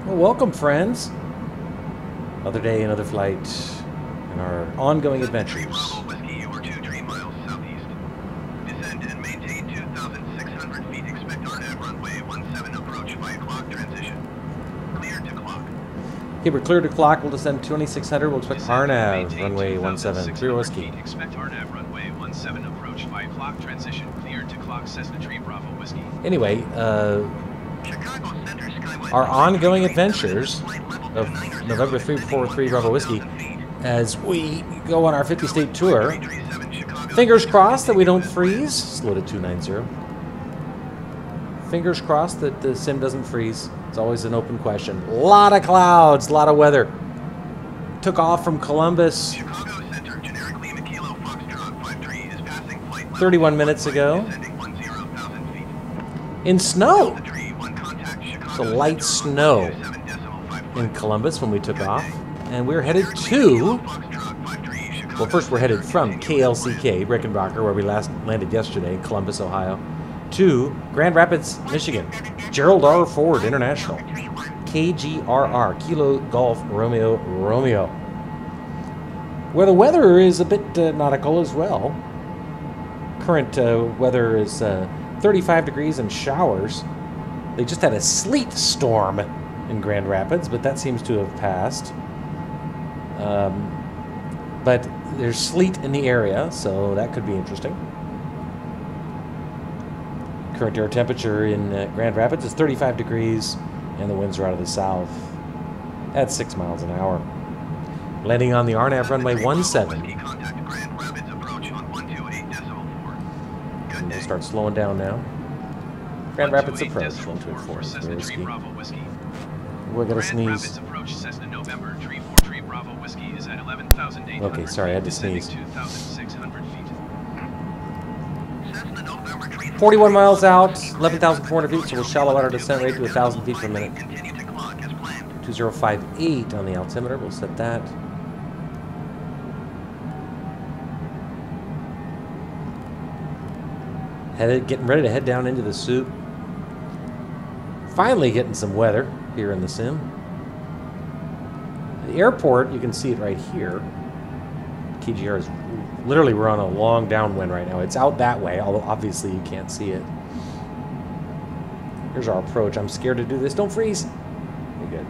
Well, welcome, friends. Another day, another flight, and our ongoing adventures. Whiskey, you are 2-3 miles southeast. Descend and maintain 2,600 feet. Expect RNAV runway 17 approach 5 o'clock transition. Clear to clock. Okay, we're clear to clock. We'll descend 2,600. We'll expect RNAV runway 17. 3 Whiskey. Expect RNAV runway 17 approach 5 o'clock transition. Clear to clock. Cessna Tree Bravo Whiskey. Anyway, our ongoing adventures of November 343 Bravo Whiskey as we go on our 50-state tour. Fingers crossed that we don't freeze. Slow to 290. Fingers crossed that the sim doesn't freeze. It's always an open question. A lot of clouds, a lot of weather. Took off from Columbus 31 minutes ago. In snow. It's a light snow in Columbus when we took off. And we're headed to, well, first we're headed from KLCK, Rickenbacker, where we last landed yesterday, Columbus, Ohio, to Grand Rapids, Michigan. Gerald R. Ford International. KGRR, Kilo Golf Romeo Romeo. Where the weather is a bit nautical as well. Current weather is 35 degrees and showers. They just had a sleet storm in Grand Rapids, but that seems to have passed. But there's sleet in the area, so that could be interesting. Current air temperature in Grand Rapids is 35 degrees, and the winds are out of the south at 6 miles an hour. Landing on the RNAV runway 17. And we'll start slowing down now. Grand Rapids approach, 124. Whiskey. We're gonna sneeze. Okay, sorry, I had to sneeze. 41 miles out, 11,400 feet, so we'll shallow out our descent rate to 1,000 feet per minute. 2058 on the altimeter, we'll set that. Getting ready to head down into the soup. Finally getting some weather here in the sim. The airport, you can see it right here. KGR is literally, we're on a long downwind right now. It's out that way, although obviously you can't see it. Here's our approach. I'm scared to do this. Don't freeze. Okay, good.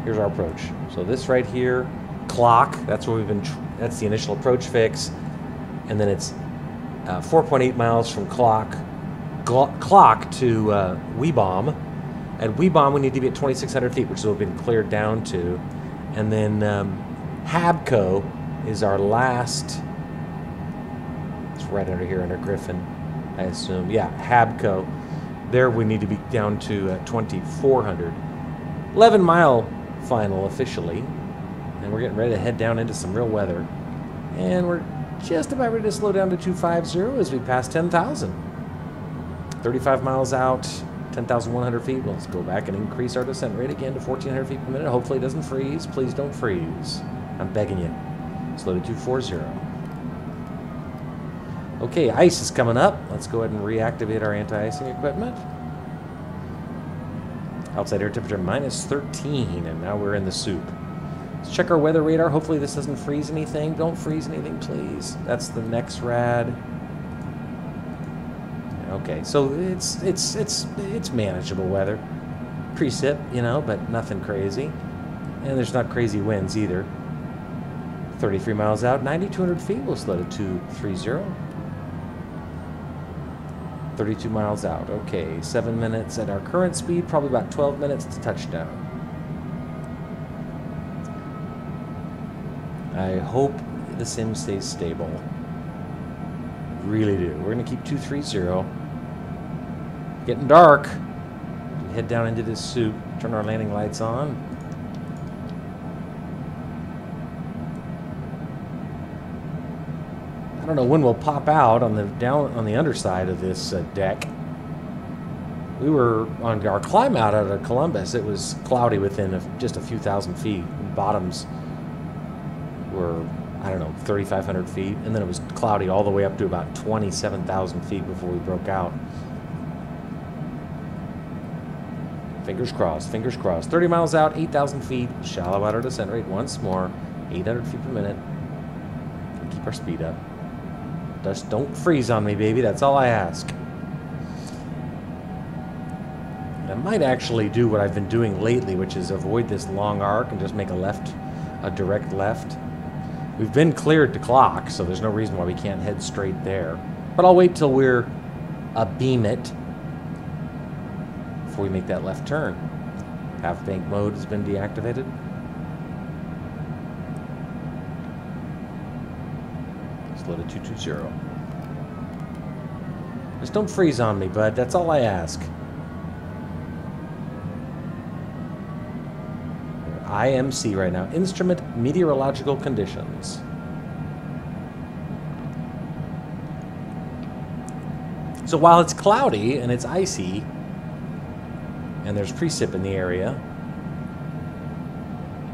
Here's our approach. So this right here, clock. That's where we've been. That's the initial approach fix, and then it's 4.8 miles from clock to Weebom. At Weebom, we need to be at 2,600 feet, which we've been cleared down to. And then Habco is our last. It's right under here under Griffin, I assume. Yeah, Habco. There we need to be down to 2,400. 11-mile final officially. And we're getting ready to head down into some real weather. And we're just about ready to slow down to 250 as we pass 10,000. 35 miles out, 10,100 feet. Let's go back and increase our descent rate again to 1,400 feet per minute. Hopefully it doesn't freeze. Please don't freeze. I'm begging you. Slow to 240. Okay, ice is coming up. Let's go ahead and reactivate our anti-icing equipment. Outside air temperature -13, and now we're in the soup. Let's check our weather radar. Hopefully this doesn't freeze anything. Don't freeze anything, please. That's the next rad. Okay, so it's manageable weather. Precip, you know, but nothing crazy. And there's not crazy winds either. 33 miles out, 9,200 feet. We'll slow to 230. 32 miles out. Okay, 7 minutes at our current speed. Probably about 12 minutes to touchdown. I hope the sim stays stable. Really do. We're going to keep 230. Getting dark. We head down into this soup. Turn our landing lights on. I don't know when we'll pop out on the underside of this deck. We were on our climb out of Columbus. It was cloudy within just a few thousand feet. Bottoms were, I don't know, 3,500 feet, and then it was cloudy all the way up to about 27,000 feet before we broke out. Fingers crossed, fingers crossed. 30 miles out, 8,000 feet, shallow outer descent rate once more, 800 feet per minute. Keep our speed up. Just don't freeze on me, baby. That's all I ask. I might actually do what I've been doing lately, which is avoid this long arc and just make a direct left. We've been cleared to clock, so there's no reason why we can't head straight there. But I'll wait till we're abeam it before we make that left turn. Half bank mode has been deactivated. Slow to 220. Just don't freeze on me, bud. That's all I ask. IMC right now. Instrument meteorological conditions. So while it's cloudy and it's icy, and there's precip in the area,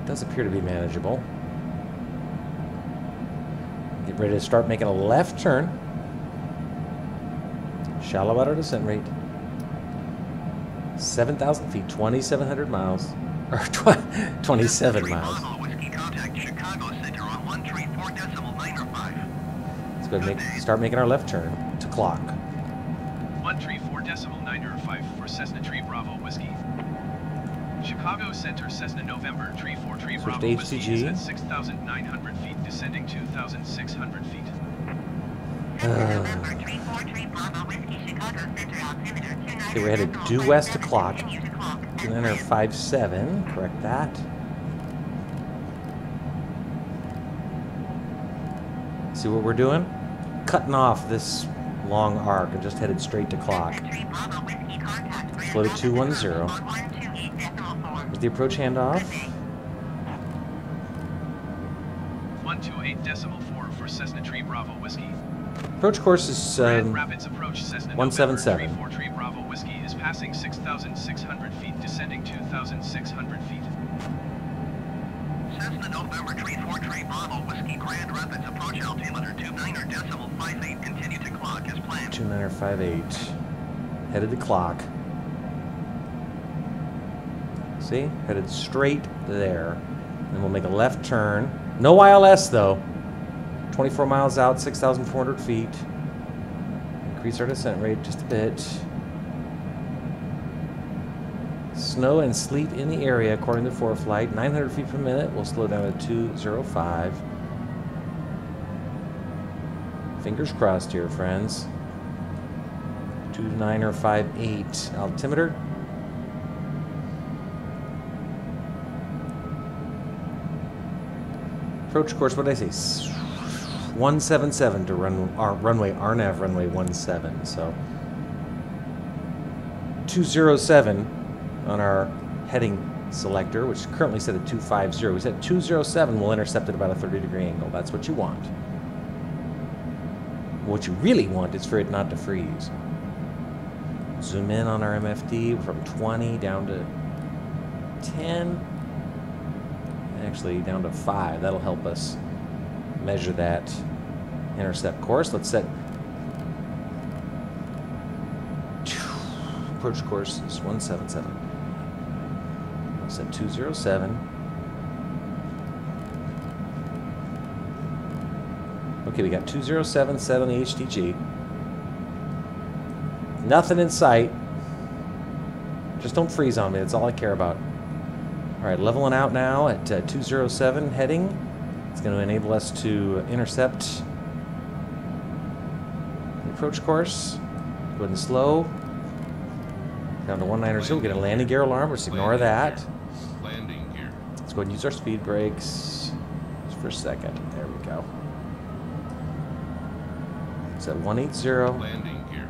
it does appear to be manageable. Get ready to start making a left turn. Shallow outer descent rate. 7,000 feet, 2,700 miles. Or 27 miles. Let's go ahead and start making our left turn to clock. 134.905 for Cessna Tree Bravo Whiskey. Chicago Center Cessna November Tree 4 Tree Bravo Whiskey is at 6,900 feet, descending 2,600 feet. Okay, we're headed due west to clock. 257, correct that. See what we're doing? Cutting off this long arc and just headed straight to clock. Slow to 210. Is the approach handoff? 128.4 for Cessna Tree Bravo Whiskey. Approach course is Grand Rapids approach Cessna 177. November 34 Tree Bravo Whiskey is passing 6,600 feet, descending 2,600 feet. Cessna November Tree 4 Tree Bravo Whiskey Grand Rapids approach altimeter 29.58. Continue to clock as planned. 29.58. Headed to clock. See? Headed straight there. Then we'll make a left turn. No ILS though. 24 miles out, 6,400 feet. Increase our descent rate just a bit. Snow and sleet in the area according to ForeFlight. 900 feet per minute. We'll slow down to 205. Fingers crossed here, friends. 29.58 altimeter. Approach course, what did I say? 177 to runway RNAV runway 17. So 207 on our heading selector, which is currently set at 250. We said 207 will intercept at about a 30-degree angle. That's what you want. What you really want is for it not to freeze. Zoom in on our MFD from 20 down to 10. Actually down to 5. That'll help us measure that intercept course. Let's set approach course is 177. We'll set 207. Okay, we got 207 set on the HTG. Nothing in sight. Just don't freeze on me. That's all I care about. All right, leveling out now at 207 heading. It's going to enable us to intercept the approach course. Go ahead and slow. Down to 190. We'll get a landing gear alarm. Let's ignore that. Landing gear. Let's go ahead and use our speed brakes just for a second. There we go. It's at 180. Landing gear.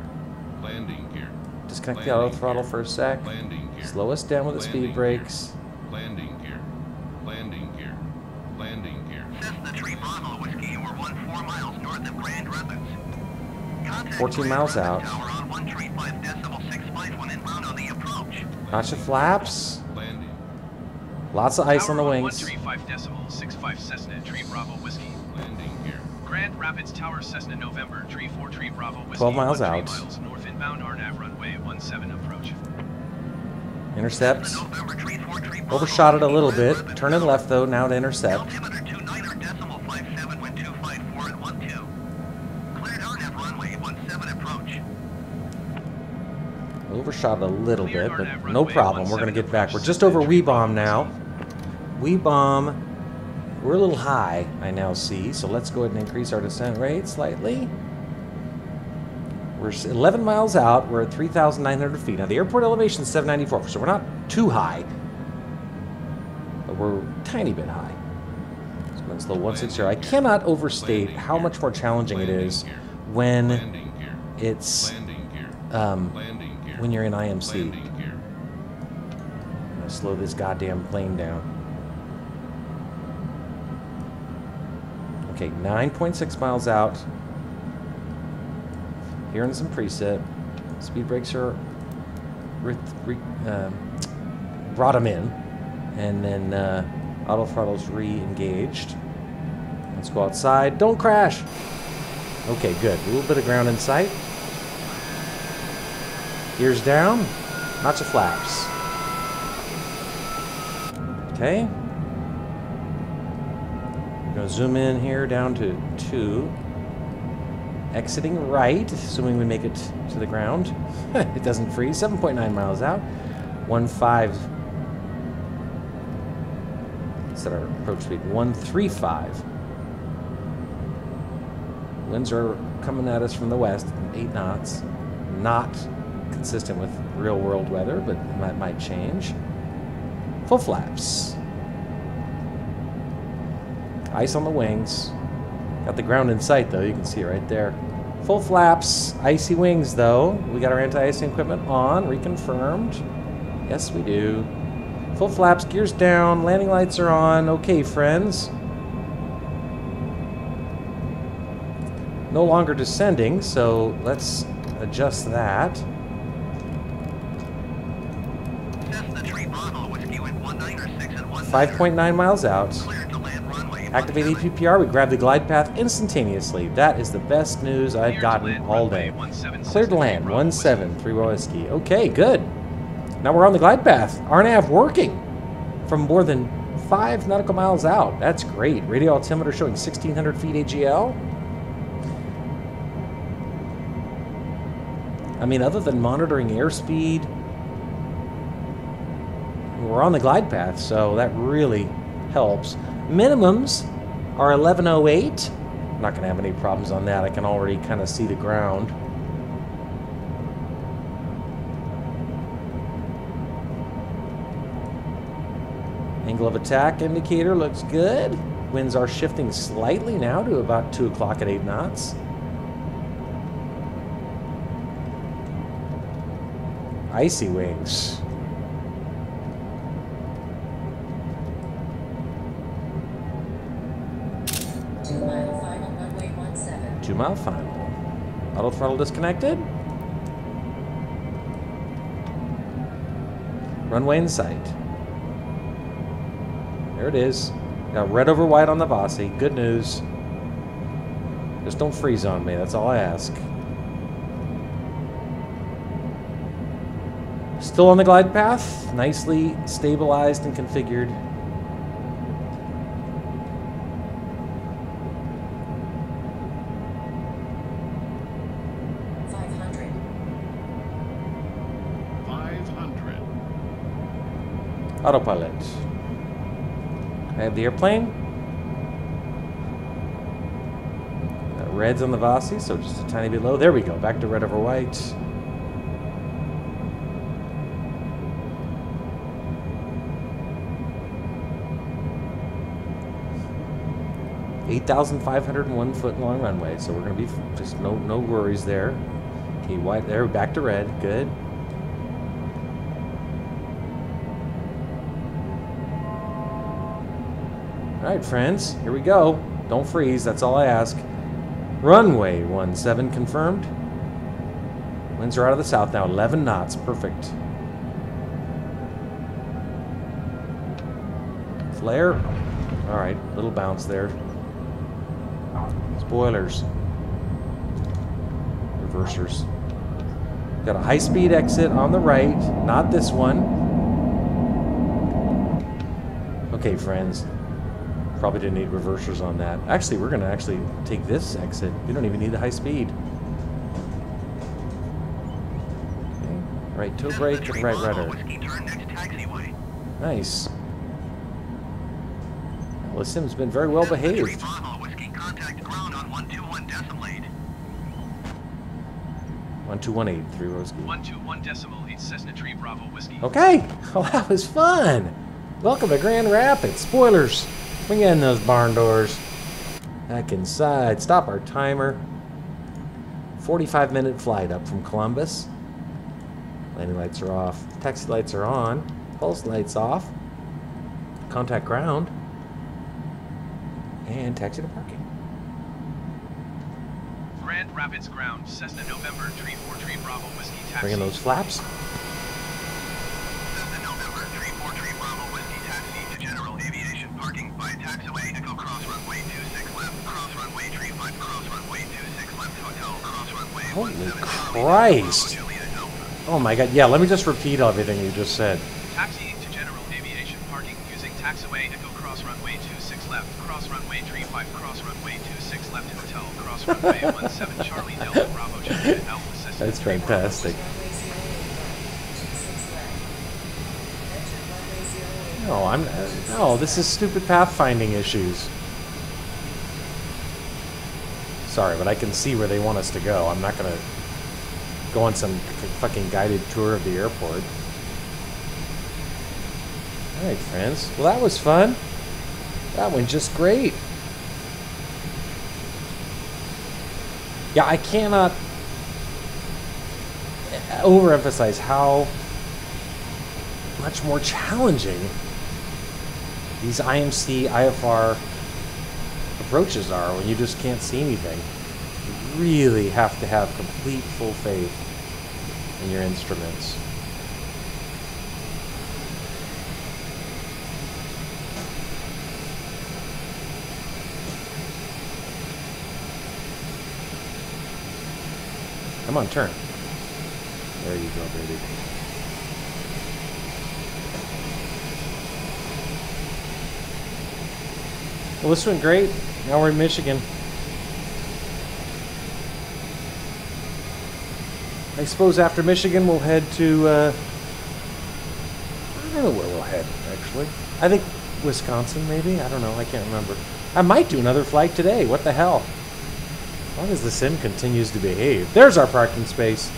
Landing gear. Disconnect the auto throttle for a sec. Landing gear. Slow us down with the speed brakes. Landing gear. Landing gear. Landing gear. Cessna Tree Bravo Whiskey, you are 14 miles north of Grand Rapids. Contact 14 miles out. Tower on 135.65 when inbound on the approach. Notch of flaps. Landing. Lots of ice on the Tower wings. 135.65 Cessna Tree Bravo Whiskey. Landing gear. Grand Rapids Tower Cessna November Tree 4 Tree Bravo Whiskey. 12 miles 13 out. miles north inbound RNAV runway 17 approach. Intercept. Overshot it a little bit. Turning left though, now to intercept. Altimeter 29.57 when 254 and 12. Cleared RNAV runway 17 approach. Overshot it a little bit, but no problem. We're going to get back. We're just over Weebomb now. Weebomb, we're a little high, I now see, so let's go ahead and increase our descent rate slightly. We're 11 miles out. We're at 3,900 feet. Now, the airport elevation is 794, so we're not too high, but we're a tiny bit high. So let's slow 160. I cannot overstate how much more challenging it is when it's when you're in IMC. I'm gonna slow this goddamn plane down. Okay, 9.6 miles out. Hearing some preset. Speed brakes are brought them in, and then auto throttle's re-engaged. Let's go outside. Don't crash. Okay, good. A little bit of ground in sight. Gears down. Lots of flaps. Okay. We're going to zoom in here down to 2. Exiting right, assuming we make it to the ground. It doesn't freeze. 7.9 miles out. 1.5. Set our approach speed. 135. Winds are coming at us from the west, 8 knots. Not consistent with real world weather, but that might change. Full flaps. Ice on the wings. Got the ground in sight, though. You can see it right there. Full flaps. Icy wings, though. We got our anti-icing equipment on. Reconfirmed. Yes, we do. Full flaps. Gears down. Landing lights are on. Okay, friends. No longer descending, so let's adjust that. 5.9 miles out. Activate APPR, we grab the glide path instantaneously. That is the best news I've gotten all day. Cleared to land, 17, 3 whiskey. Okay, good. Now we're on the glide path. RNAV working from more than 5 nautical miles out. That's great. Radio altimeter showing 1,600 feet AGL. I mean, other than monitoring airspeed, we're on the glide path, so that really helps. Minimums are 1108. I'm not going to have any problems on that. I can already kind of see the ground. Angle of attack indicator looks good. Winds are shifting slightly now to about 2 o'clock at 8 knots. Icy wings. 2-mile final, runway 17. 2-mile final. Auto throttle disconnected. Runway in sight. There it is. Got red over white on the Vossi. Good news. Just don't freeze on me. That's all I ask. Still on the glide path. Nicely stabilized and configured. Autopilot. I have the airplane. Got reds on the Vossi, so just a tiny bit low. There we go. Back to red over white. (8,501 foot long runway), so we're going to be just no worries there. Okay, white there. Back to red. Good. All right, friends, here we go. Don't freeze, that's all I ask. Runway 17 confirmed. Winds are out of the south now, 11 knots, perfect. Flare. All right, little bounce there. Spoilers. Reversers. Got a high-speed exit on the right, not this one. Okay, friends. Probably didn't need reversers on that. Actually, we're going to actually take this exit. We don't even need the high speed. Okay. Right toe brake and right rudder. Whiskey, turn next taxiway. Nice. Well, the Sim's been very well behaved. Bravo Whiskey, contact ground on 121 decimal 8. 1218, 3 Whiskey. 121 decimal 8 Cessna Tree Bravo Whiskey. Okay. Well, that was fun. Welcome to Grand Rapids. Spoilers. Bring in those barn doors. Back inside. Stop our timer. 45-minute flight up from Columbus. Landing lights are off. Taxi lights are on. Pulse lights off. Contact ground. And taxi to parking. Grand Rapids ground, Cessna November 34 Bravo Whiskey taxi. Bring in those flaps. Cessna November 34 Bravo Whiskey taxi to General Aviation parking by taxiway Echo cross runway 26 left, cross runway 35, cross runway 26 left, hotel, cross runway Holy 17 Christ. Oh my God. Yeah, let me just repeat everything you just said. Taxiing to General Aviation parking using taxiway Echo cross runway 26 left, cross runway 35, cross runway 26 left, hotel, cross runway 17 Charlie Delta Bravo Juliet Alpha Cessna. That's fantastic. No, no, this is stupid pathfinding issues. Sorry, but I can see where they want us to go. I'm not gonna go on some fucking guided tour of the airport. All right, friends. Well, that was fun. That went just great. Yeah, I cannot overemphasize how much more challenging these IMC, IFR approaches are when you just can't see anything. You really have to have complete full faith in your instruments. Come on, turn. There you go, baby. Well, this went great. Now we're in Michigan. I suppose after Michigan we'll head to, I don't know where we'll head, actually. I think Wisconsin, maybe? I don't know. I can't remember. I might do another flight today. What the hell? As long as the sim continues to behave. There's our parking space.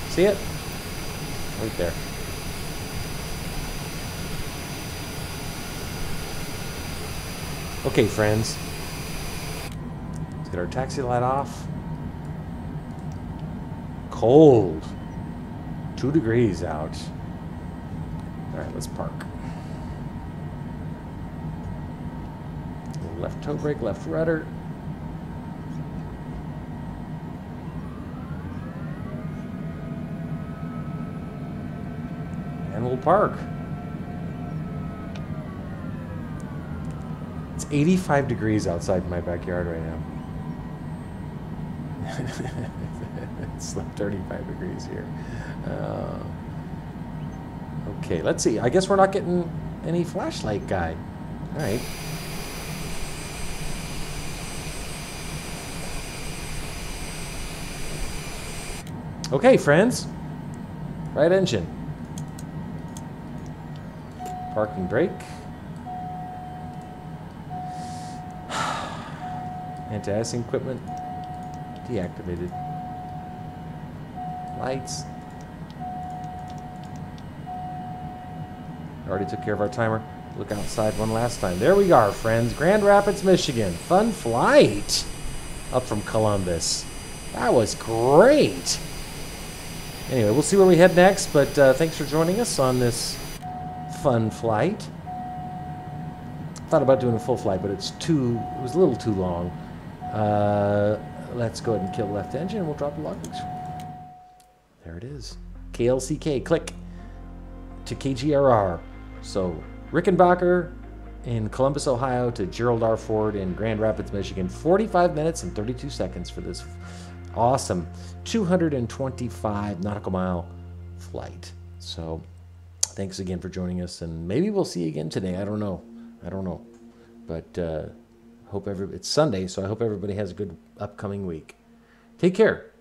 See it? Right there. Okay, friends. Let's get our taxi light off. Cold. 2 degrees out. All right, let's park. Left toe brake, left rudder. And we'll park. It's 85 degrees outside my backyard right now. It's like 35 degrees here. Okay, let's see. I guess we're not getting any flashlight guy. All right. Okay, friends. Right engine. Parking brake. Anti-icing equipment deactivated. Lights. Already took care of our timer. Look outside one last time. There we are, friends. Grand Rapids, Michigan. Fun flight up from Columbus. That was great. Anyway, we'll see where we head next, but thanks for joining us on this fun flight. Thought about doing a full flight, but it was a little too long. Let's go ahead and kill left engine, and we'll drop the logbooks. There it is. KLCK, click to KGRR. So, Rickenbacker in Columbus, Ohio to Gerald R. Ford in Grand Rapids, Michigan. 45 minutes and 32 seconds for this awesome 225 nautical mile flight. So, thanks again for joining us, and maybe we'll see you again today. I don't know. I don't know. But it's Sunday, so I hope everybody has a good upcoming week. Take care.